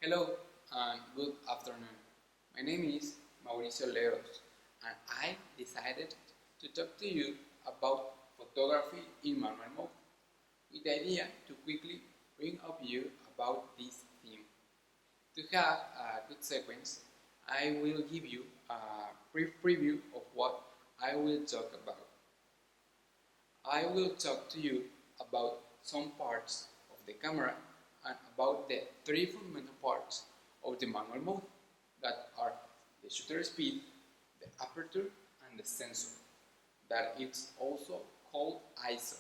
Hello and good afternoon. My name is Mauricio Leros and I decided to talk to you about photography in manual mode with the idea to quickly bring up you about this theme. To have a good sequence, I will give you a brief preview of what I will talk about. I will talk to you about some parts of the camera and about the three fundamental parts of the manual mode that are the shutter speed, the aperture, and the sensor, that it's also called ISO.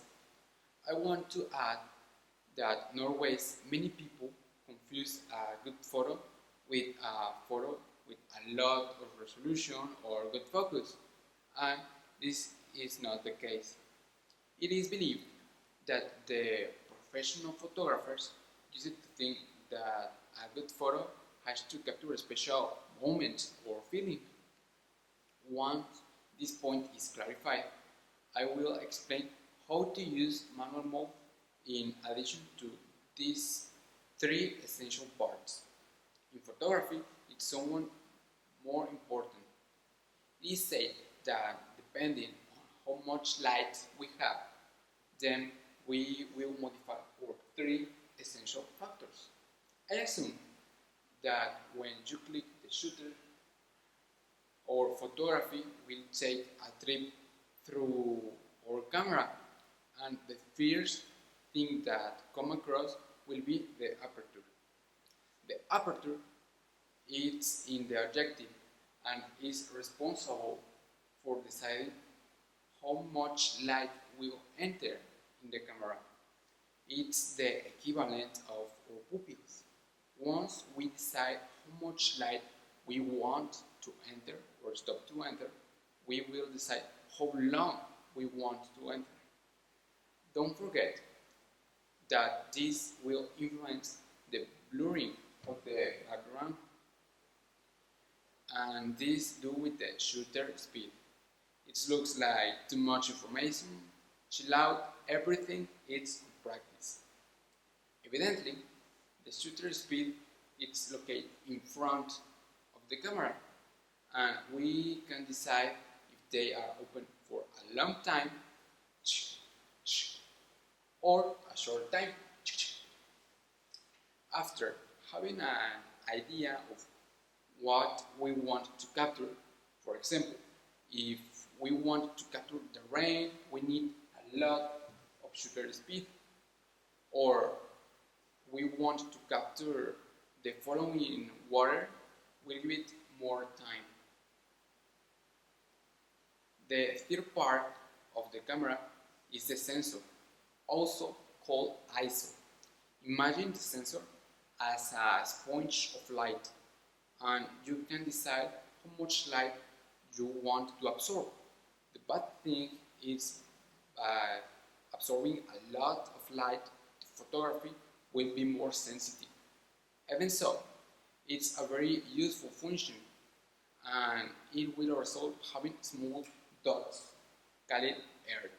I want to add that nowadays many people confuse a good photo with a photo with a lot of resolution or good focus, and this is not the case. It is believed that the professional photographers use it to think that a good photo has to capture a special moment or feeling. Once this point is clarified, I will explain how to use manual mode in addition to these three essential parts. In photography, it's somewhat more important. It is said that depending on how much light we have, then we will modify our three essential factors. I assume that when you click the shutter, our photography will take a trip through our camera, and the first thing that come across will be the aperture. The aperture is in the objective and is responsible for deciding how much light will enter in the camera. It's the equivalent of our pupils. Once we decide how much light we want to enter or stop to enter, we will decide how long we want to enter. Don't forget that this will influence the blurring of the background, and this do with the shutter speed. It looks like too much information. Chill out, everything is practice. Evidently, the shutter speed is located in front of the camera, and we can decide if they are open for a long time or a short time. After having an idea of what we want to capture, for example, if we want to capture the rain, we need a lot of shutter speed, or we want to capture the following water, we'll give it more time. The third part of the camera is the sensor, also called ISO. Imagine the sensor as a sponge of light, and you can decide how much light you want to absorb. The bad thing is absorbing a lot of light, the photography will be more sensitive. Even so, it's a very useful function, and it will result having small dots called air.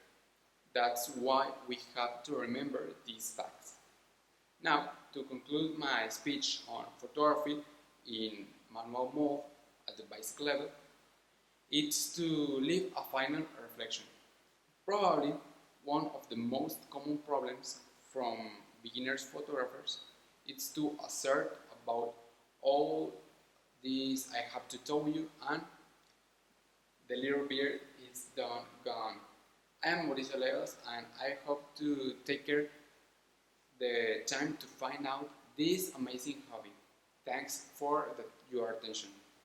That's why we have to remember these facts. Now, to conclude my speech on photography in manual mode at the basic level, it's to leave a final reflection. Probably one of the most common problems from beginners photographers is to assert about all this I have to tell you, and the little beer is gone. I am Mauricio Leos, and I hope to take care the time to find out this amazing hobby. Thanks for your attention.